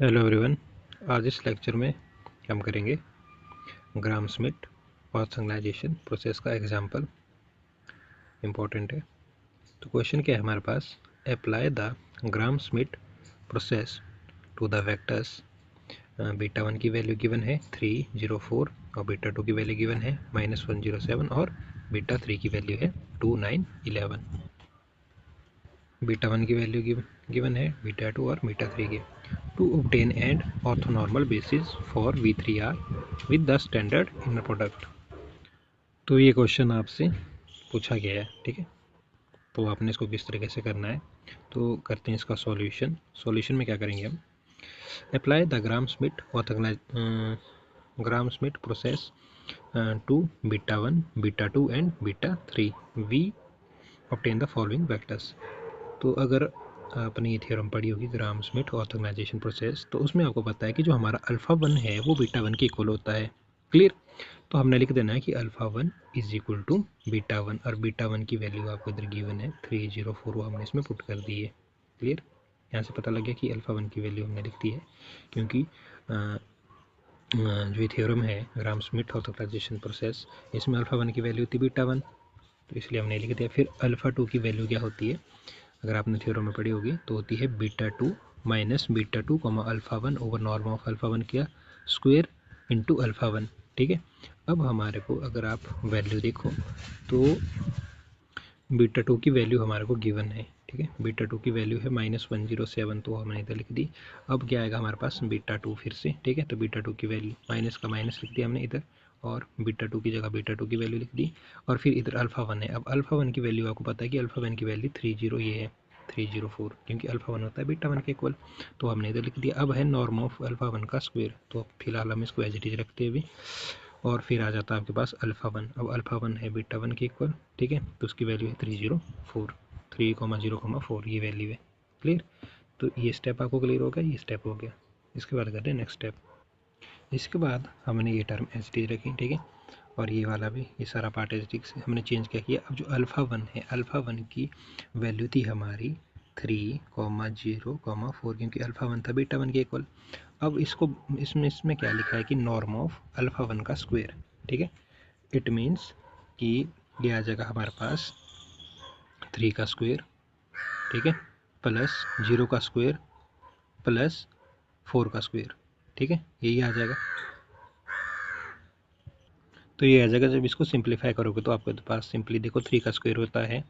Hello everyone. आज इस lecture में हम करेंगे ग्राम स्मिथ ऑर्थोगनाइजेशन प्रोसेस का एग्जांपल। इम्पोर्टेंट है। तो क्वेश्चन क्या है हमारे पास, apply the Gram Schmidt process to the vectors. Beta 1 की वैल्यू गिवन है 304 और बीटा 2 की वैल्यू गिवन है -107 और बीटा 3 की वैल्यू है 2911। बीटा 1 की वैल्यू गिवन है बीटा 2 और बीटा 3 की। To obtain an orthonormal basis for V3R with the standard inner product। तो ये क्वेश्चन आपसे पूछा गया है, ठीक है। तो आपने इसको किस तरीके से करना है, तो करते हैं इसका सॉल्यूशन में क्या करेंगे हम, apply the Gram Schmidt process to beta 1 beta 2 and beta 3 we obtain the following vectors. तो अगर आपने ये थ्योरम पढ़ी होगी ग्राम स्मिथ ऑर्थोगनाइजेशन प्रोसेस, तो उसमें आपको पता है कि जो हमारा अल्फ़ा 1 है वो बीटा 1 के इक्वल होता है। क्लियर। तो हमने लिख देना है कि alpha 1 is equal to beta 1 और बीटा 1 की वैल्यू आपको इधर गिवन है 304, वो हमने इसमें पुट कर दी है। क्लियर। यहाँ से पता लग गया कि अल्फ़ा 1 की वैल्यू हमने लिख दी है, क्योंकि जो थ्योरम है ग्राम स्मिथ ऑर्थोगनाइजेशन प्रोसेस, इसमें अल्फ़ा 1 की वैल्यू थी बीटा 1, तो इसलिए हमने लिख दिया। फिर अल्फ़ा 2 की वैल्यू क्या होती है, अगर आपने थ्योरम में पढ़ी होगी तो होती है beta 2 minus beta 2 alpha 1 over norm of alpha 1 का स्क्वायर इंटू अल्फ़ा 1। ठीक है। अब हमारे को अगर आप वैल्यू देखो तो बीटा 2 की वैल्यू हमारे को गिवन है, ठीक है। बीटा 2 की वैल्यू है -107, तो हमने इधर लिख दी। अब क्या आएगा हमारे पास बीटा 2 फिर से, ठीक है। तो बीटा 2 की वैल्यू माइनस का माइनस लिख दिया हमने इधर, और बीटा 2 की जगह बीटा 2 की वैल्यू लिख दी, और फिर इधर अल्फ़ा 1 है। अब अल्फ़ा 1 की वैल्यू आपको पता है कि अल्फ़ा 1 की वैल्यू 30 ये है 304, क्योंकि अल्फ़ा 1 होता है बीटा 1 के इक्वल, तो हमने इधर लिख दिया। अब है नॉर्म ऑफ अल्फ़ा 1 का स्क्वायर, तो फिलहाल हम इसको एज इट इज रखते हैं अभी, और फिर आ जाता है आपके पास अल्फ़ा 1। अब अल्फ़ा 1 है बीटा 1 के इक्वल, ठीक है। तो उसकी वैल्यू है 304, 3,0,4 ये वैल्यू है। क्लियर। तो ये स्टेप आपको क्लियर हो गया, ये स्टेप हो गया। इसके बाद करते हैं नेक्स्ट स्टेप। इसके बाद हमने ये टर्म एज टी रखी, ठीक है, और ये वाला भी, ये सारा पार्ट एज टी से हमने चेंज क्या किया। अब जो अल्फ़ा 1 है, अल्फ़ा 1 की वैल्यू थी हमारी 3,0,4, क्योंकि अल्फ़ा 1 था बीटा 1 के इक्वल। अब इसको इसमें क्या लिखा है कि नॉर्म ऑफ अल्फ़ा 1 का स्क्वायर, ठीक है। इट मीन्स कि ये आ जाएगा हमारे पास 3 का स्क्वायर, ठीक है, प्लस 0 का स्क्वायर प्लस 4 का स्क्वायर, ठीक है, यही आ जाएगा। तो ये आ जाएगा। जब इसको सिंप्लीफाई करोगे तो आपके पास सिंपली देखो 3 का स्क्वायर होता है,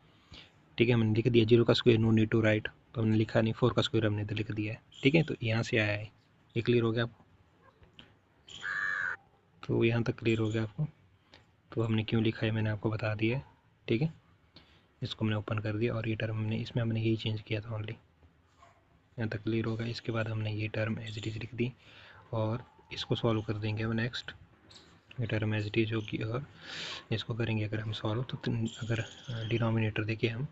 ठीक है, हमने लिख दिया। 0 का square no need to write, तो हमने लिखा नहीं। 4 का स्क्वायर हमने इधर लिख दिया है, ठीक है। तो यहाँ से आया है, ये क्लियर हो गया आपको। तो यहाँ तक क्लियर हो गया आपको। तो हमने क्यों लिखा है मैंने आपको बता दिया है, ठीक है। इसको हमने ओपन कर दिया, और ये टर्म हमने इसमें हमने यही चेंज किया था ओनली। यहाँ तक क्लियर होगा। इसके बाद हमने ये टर्म एज इट इज लिख दी, और इसको सॉल्व कर देंगे हम नेक्स्ट। ये टर्म एज इट इज होगी, और इसको करेंगे अगर हम सॉल्व, तो अगर डिनोमिनेटर देखिए हम,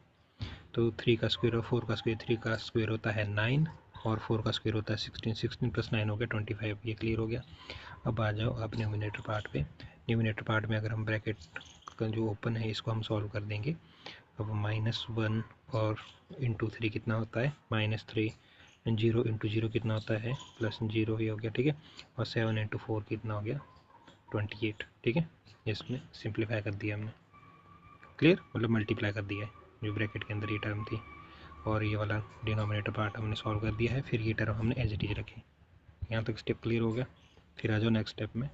तो 3 का स्क्वायर और 4 का स्क्वायर, 3 का स्क्वायर होता है 9 और 4 का स्क्वायर होता है 16, 16 प्लस 9 हो गया 25, ये क्लियर हो गया। अब आ जाओ आप न्यूमिनेटर पार्ट पे। न्यूमिनेटर पार्ट में अगर हम ब्रैकेट का जो ओपन है इसको हम सॉल्व कर देंगे। अब -1 और इंटू 3 कितना होता है -3, 0 इंटू 0 कितना होता है +0, ही हो गया, ठीक है। और 7 इंटू 4 कितना हो गया 28, ठीक है। इसमें सिंप्लीफाई कर दिया हमने, क्लियर, मतलब मल्टीप्लाई कर दिया है जो ब्रैकेट के अंदर ये टर्म थी, और ये वाला डिनोमिनेटर पार्ट हमने सॉल्व कर दिया है। फिर ये टर्म हमने एज इट इज रखी। यहाँ तक स्टेप क्लियर हो गया। फिर आ जाओ नेक्स्ट स्टेप में।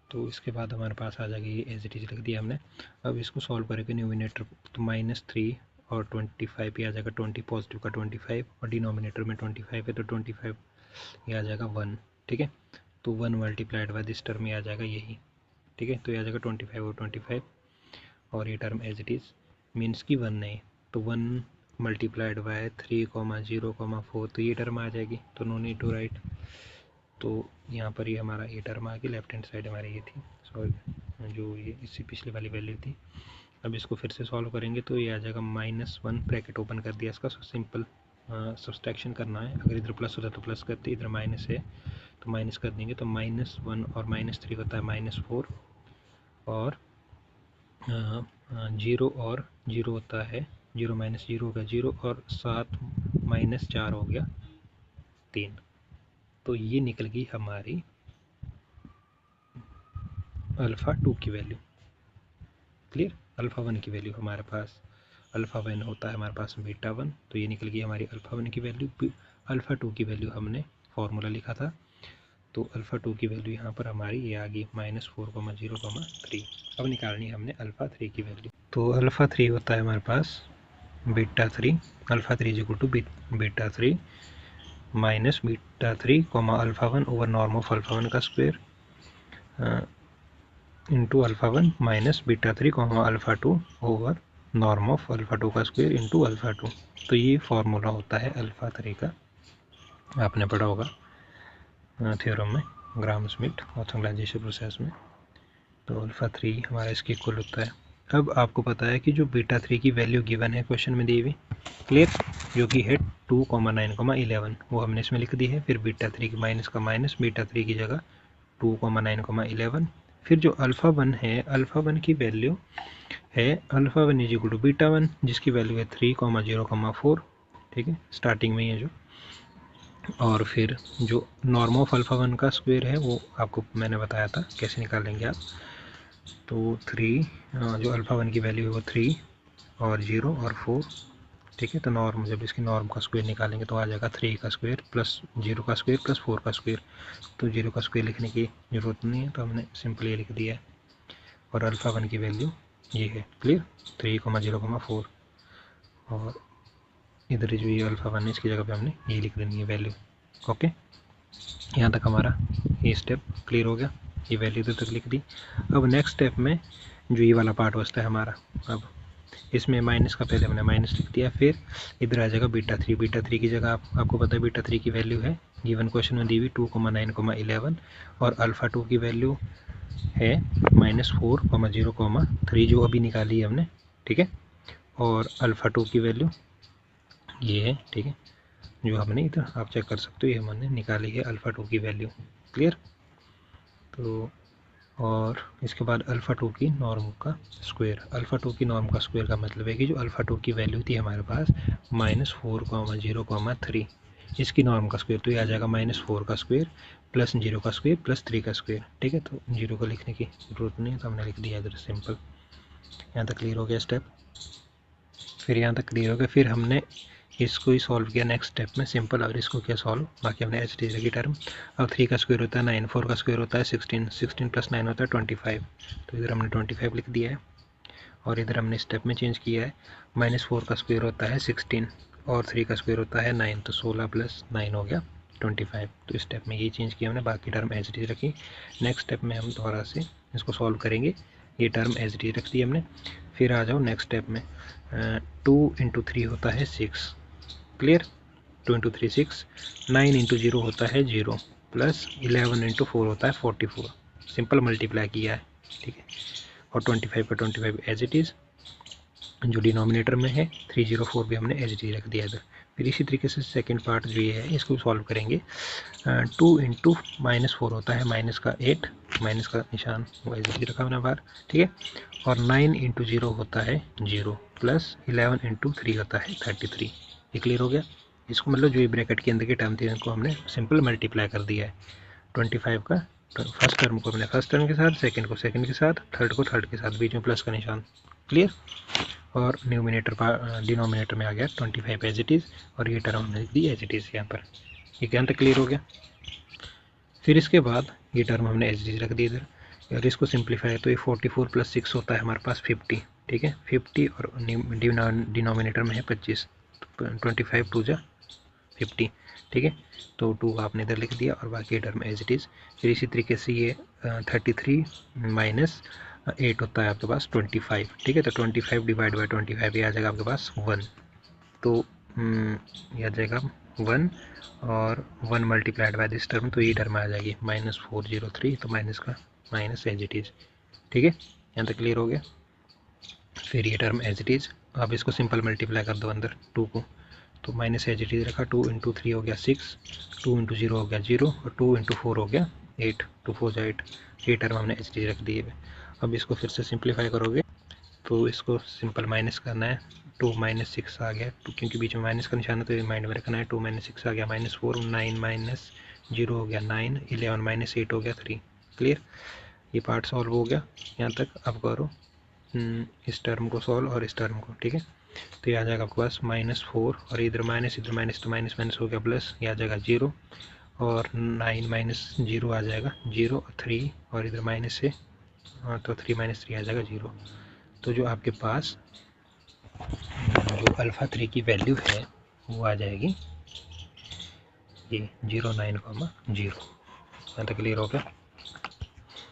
तो इसके बाद हमारे पास आ जाएगी, ये एज इट इज लिख दिया हमने। अब इसको सॉल्व करेंगे न्यूमिनेटर, तो -3 और 25 ये आ जाएगा 20, पॉजिटिव का 25, और डिनोमिनेटर में 25 है तो 25 ये आ जाएगा 1, ठीक है। तो 1 मल्टीप्लाइड बाय दिस टर्म ये आ जाएगा यही, ठीक है। तो ये आ जाएगा 25 और 25, और ये term as it is means की 1 नहीं, तो 1 मल्टीप्लाइड बाय 3,0,4, तो ये टर्म आ जाएगी, तो नो नीड टू राइट। तो यहाँ पर ये हमारा ये टर्म आ गई, लेफ्ट हैंड साइड हमारी ये थी, सॉरी जो ये इससे पिछले वाली वैल्यू थी। अब इसको फिर से सॉल्व करेंगे तो ये आ जाएगा -1, ब्रैकेट ओपन कर दिया इसका, सिंपल सब्सट्रैक्शन करना है। अगर इधर प्लस होता तो प्लस करते, इधर माइनस है तो माइनस कर देंगे। तो -1 और -3 होता है -4, और 0 और 0 होता है 0 -0 होगा 0, और 7 -4 हो गया 16। तो ये निकल गई हमारी अल्फ़ा 2 की वैल्यू। क्लियर? अल्फ़ा 1 की वैल्यू हमारे पास अल्फ़ा 1 होता है हमारे पास बीटा 1, तो ये निकल गई हमारी अल्फ़ा 1 की वैल्यू। अल्फ़ा 2 की वैल्यू हमने फार्मूला लिखा था, तो अल्फ़ा 2 की वैल्यू यहाँ पर हमारी ये आ गई -4,0,3। अब निकालनी है हमने अल्फ़ा 3 की वैल्यू। तो अल्फ़ा 3 होता है हमारे पास beta 3, alpha 3 is equal to beta 3 minus beta 3 alpha 1 over norm of alpha 1 का square into alpha 1 minus beta 3 alpha 2 over norm of alpha 2 का स्क्वायर इंटू अल्फ़ा 2। तो ये फार्मूला होता है अल्फ़ा 3 का, आपने पढ़ा होगा थ्योरम में, ग्राम स्मिथ ऑर्थोगोनलाइजेशन प्रोसेस में। तो अल्फ़ा 3 हमारा इसके इक्वल होता है। अब आपको पता है कि जो बीटा 3 की वैल्यू गिवन है क्वेश्चन में दी हुई, क्लियर, जो कि है 2, 9, 11, वो हमने इसमें लिख दी है। फिर बीटा 3 की माइनस का माइनस, बीटा 3 की जगह 2, 9, 11। फिर जो अल्फ़ा 1 है, अल्फ़ा 1 की वैल्यू है alpha 1 is equal to beta 1, जिसकी वैल्यू है 3, 0, 4, ठीक है, स्टार्टिंग में ही है जो। और फिर जो नॉर्म ऑफ अल्फ़ा 1 का स्क्वायर है वो आपको मैंने बताया था कैसे निकालेंगे आप। तो 3 जो अल्फ़ा 1 की वैल्यू है वो 3 और 0 और 4, ठीक है। तो नॉर्म, जब इसकी नॉर्म का स्क्वायर निकालेंगे तो आ जाएगा 3 का स्क्वायर प्लस 0 का स्क्वायर प्लस 4 का स्क्वायर। तो 0 का स्क्वायर लिखने की ज़रूरत नहीं है, तो हमने सिंपल ये लिख दिया है। और अल्फ़ा 1 की वैल्यू ये है, क्लियर, 3, 0, 4। और इधर जो ये अल्फ़ा 1 है इसकी जगह पे हमने ये लिख देनी है वैल्यू। ओके, यहाँ तक हमारा ये स्टेप क्लियर हो गया, ये वैल्यू तो तक लिख दी। अब नेक्स्ट स्टेप में जो ये वाला पार्ट बचता है हमारा, अब इसमें माइनस का पहले हमने माइनस लिख दिया, फिर इधर आ जाएगा बीटा 3। बीटा 3 की जगह आपको पता है बीटा 3 की वैल्यू है गिवन क्वेश्चन में दी हुई 2, 9, 11, और अल्फ़ा 2 की वैल्यू है -4, 0, 3 जो अभी निकाली है हमने, ठीक है। और अल्फ़ा 2 की वैल्यू ये है, ठीक है, जो हमने इधर आप चेक कर सकते हो, ये हमने निकाली है अल्फ़ा 2 की वैल्यू, क्लियर। तो और इसके बाद अल्फ़ा 2 की नॉर्म का स्क्वायर, अल्फ़ा 2 की नॉर्म का स्क्वायर का मतलब है कि जो अल्फ़ा 2 की वैल्यू थी हमारे पास -4, 0, 3, इसकी नॉर्म का स्क्वायर, तो ये आ जाएगा -4 का स्क्वायर प्लस 0 का स्क्वायर प्लस 3 का स्क्वायर, ठीक है। तो 0 को लिखने की ज़रूरत नहीं है, तो हमने लिख दिया इधर सिंपल। यहाँ तक क्लियर हो गया स्टेप। फिर यहाँ तक क्लियर हो गया, फिर हमने इसको ही सॉल्व किया नेक्स्ट स्टेप में सिंपल, और इसको किया सॉल्व, बाकी हमने एच डी की टर्म। अब 3 का स्क्वायर होता है 9, 4 का स्क्वायर होता है 16, 16 प्लस 9 होता है 25, तो इधर हमने 25 लिख दिया है। और इधर हमने स्टेप में चेंज किया है, -4 का स्क्वायर होता है 16 और 3 का स्क्वायर होता है 9, तो 16 प्लस 9 हो गया 25। तो इस स्टेप में ये चेंज किया हमने, बाकी टर्म एच डी रखी। नेक्स्ट स्टेप में हम दोबारा से इसको सॉल्व करेंगे, ये टर्म एच डी रख दी हमने। फिर आ जाओ नेक्स्ट स्टेप में, 2 × 3 होता है 6, क्लियर, 2 × 3 6, 9 × 0 होता है 0, प्लस 11 × 4 होता है 44, सिंपल मल्टीप्लाई किया है, ठीक है। और 25 का 25 एज इट इज़, जो डिनोमिनेटर में है 304 भी हमने एज डी रख दिया इधर। फिर इसी तरीके से सेकंड पार्ट जो ये है इसको सॉल्व करेंगे। 2 × -4 होता है माइनस का 8, माइनस का निशान वो एज डी रखा हमने बाहर, ठीक है। और 9 × 0 होता है 0, प्लस 11 × 3 होता है 33। ये क्लियर हो गया। इसको मतलब जो ये ब्रैकेट के अंदर के टर्म थे इनको हमने सिंपल मल्टीप्लाई कर दिया है। 25 का फर्स्ट टर्म को हमने फर्स्ट टर्म के साथ, सेकंड को सेकंड के साथ, थर्ड को थर्ड के साथ, बीच में प्लस का निशान, क्लियर। और न्यूमिनेटर डिनोमिनेटर में आ गया 25 एज इट इज़, और ये टर्म हमने लिख दी एज इट इज़ यहाँ पर। ये यहाँ तक क्लियर हो गया। फिर इसके बाद ये टर्म हमने एज इट इज़ रख दी इधर, और इसको सिंप्लीफाई, तो ये 44 + 6 होता है हमारे पास 50, ठीक है, 50, और डिनोमिनेटर में है 25, 25 2 जा 50, ठीक है। तो 2 आपने इधर लिख दिया, और बाकी टर्म एज इट इज़। फिर इसी तरीके से ये 33 - 8 होता है आपके पास 25, ठीक है। तो 25 / 25 ये आ जाएगा आपके पास 1, तो ये आ जाएगा 1, और 1 मल्टीप्लाइड बाय दिस टर्म, तो ये टर्म आ जाएगी -403, तो माइनस का माइनस एज इट इज़, ठीक है। यहाँ तक क्लियर हो गया। फिर ये टर्म एज इट इज़, अब इसको सिंपल मल्टीप्लाई कर दो अंदर 2 को, तो माइनस एज इट इज़ रखा, 2 × 3 हो गया 6, 2 × 0 हो गया 0, और 2 × 4 हो गया 8, 2 4 जा 8। ये टर्म हमने एच डी रख दिए। अब इसको फिर से सिंप्लीफाई करोगे तो इसको सिंपल माइनस करना है, 2 माइनस 6 आ गया, क्योंकि बीच में माइनस का निशान है तो ये माइंड में रखना है। 2 माइनस 6 आ गया -4, 9 माइनस 0 हो गया 9, 11 माइनस 8 हो गया 3। क्लियर, ये पार्ट सॉल्व हो गया यहाँ तक। अब करो इस टर्म को सॉल्व और इस टर्म को, ठीक है। तो ये आ जाएगा आपके पास -4 और इधर माइनस तो माइनस माइनस हो गया प्लस, ये आ जाएगा 0 और 9 माइनस 0 आ जाएगा 0 और 3 और इधर माइनस से तो 3 माइनस 3 आ जाएगा 0। तो जो आपके पास जो अल्फ़ा 3 की वैल्यू है वो आ जाएगी ये 0 9, 0। यहाँ तक क्लियर हो गया।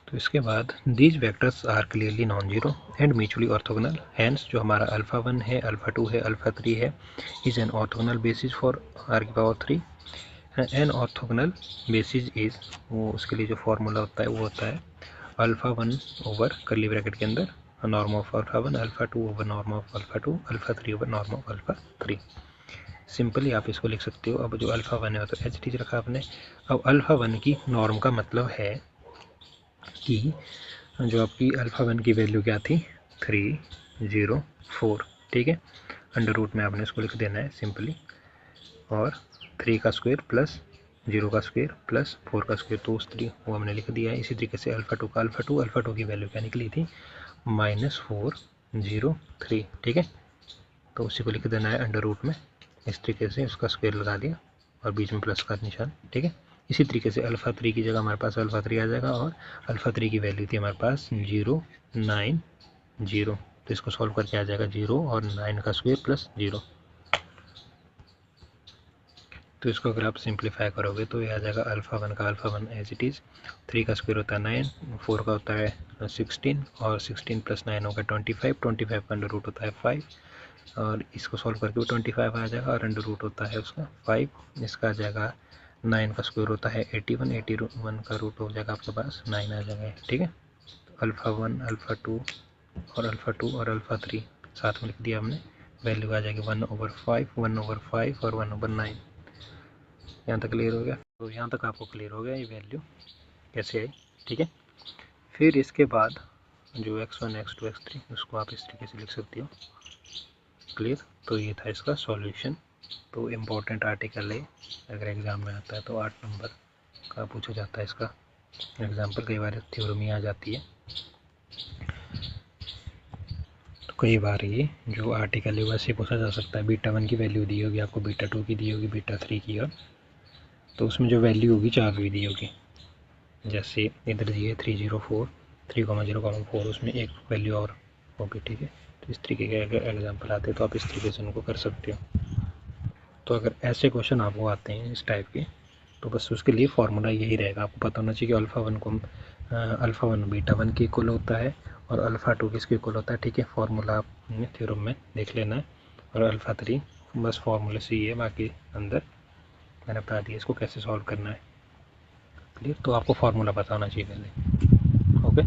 तो इसके बाद these vectors are clearly non zero and mutually orthogonal, hence जो हमारा अल्फ़ा 1 है, अल्फ़ा 2 है, अल्फ़ा 3 है, is an orthogonal basis for R की power 3। An orthogonal basis is, वो उसके लिए जो फार्मूला होता है वो होता है अल्फ़ा 1 ओवर कर्ली ब्रैकेट के अंदर norm of alpha 1, alpha 2 over norm of alpha 2, alpha 3 over norm of alpha 3। Simply आप इसको लिख सकते हो। अब जो अल्फ़ा 1 है तो एच रखा आपने। अब अल्फ़ा 1 की नॉर्म का मतलब है कि जो आपकी अल्फ़ा 1 की वैल्यू क्या थी 304, ठीक है। अंडर रूट में आपने इसको लिख देना है सिंपली, और 3 का स्क्वायर प्लस 0 का स्क्वायर प्लस 4 का स्क्वायर, तो उस वो हमने लिख दिया है। इसी तरीके से अल्फ़ा 2 का अल्फ़ा 2 की वैल्यू क्या निकली थी -403, ठीक है। तो उसी को लिख देना है अंडर रूट में, इस तरीके से उसका स्क्वायर लगा दिया और बीच में प्लस का निशान, ठीक है। इसी तरीके से अल्फ़ा 3 की जगह हमारे पास अल्फ़ा 3 आ जाएगा और अल्फ़ा 3 की वैल्यू थी हमारे पास 090, तो इसको सॉल्व करके आ जाएगा 0 और 9 का स्क्वायर प्लस 0। तो इसको अगर आप सिंप्लीफाई करोगे तो ये आ जाएगा अल्फ़ा 1 का अल्फ़ा 1 एज इट इज़, 3 का स्क्वायर होता है 9, 4 का होता है 16 और 16 प्लस 9 होगा 25, 25 का अंडर रूट होता है 5 और इसको सॉल्व करके वो 25 आ जाएगा और अंडर रूट होता है उसका 5। इसका आ जाएगा 9 का स्क्वायर होता है 81, 81 का रूट हो जाएगा आपके पास 9 आ जाएगा, ठीक है। तो अल्फ़ा 1, अल्फ़ा 2 और अल्फ़ा 2 और अल्फ़ा 3 साथ में लिख दिया हमने। वैल्यू आ जाएगी 1/5, 1/5 और 1/9। यहाँ तक क्लियर हो गया। तो यहाँ तक आपको क्लियर हो गया ये वैल्यू कैसे आई, ठीक है। फिर इसके बाद जो x1, x2, x3 उसको आप इस तरीके से लिख सकते हो। क्लियर, तो ये था इसका सॉल्यूशन। तो इम्पोर्टेंट आर्टिकल है, अगर एग्ज़ाम में आता है तो 8 नंबर का पूछा जाता है इसका एग्जाम्पल। कई बार थ्योरम ही आ जाती है। तो कई बार ये जो आर्टिकल है वैसे पूछा जा सकता है। बीटा 1 की वैल्यू दी होगी आपको, बीटा 2 की दी होगी, बीटा 3 की, और तो उसमें जो वैल्यू होगी 4 भी दी होगी। जैसे इधर दी है 304, 3,0,4, उसमें एक वैल्यू और होगी, ठीक है। तो इस तरीके के अगर एग्जाम्पल आते हैं तो आप इस तरीके से उनको कर सकते हो। तो अगर ऐसे क्वेश्चन आपको आते हैं इस टाइप के, तो बस उसके लिए फार्मूला यही रहेगा। आपको पता होना चाहिए कि अल्फ़ा 1 को अल्फ़ा 1 बीटा 1 के इक्वल होता है और अल्फ़ा 2 किसके इक्वल होता है, ठीक है। फार्मूला आपने थ्योरम में देख लेना है। और अल्फ़ा 3 बस फार्मूले से ही है, बाकी अंदर मैंने बता दिया इसको कैसे सॉल्व करना है। क्लियर, तो आपको फार्मूला पता होना चाहिए पहले, ओके।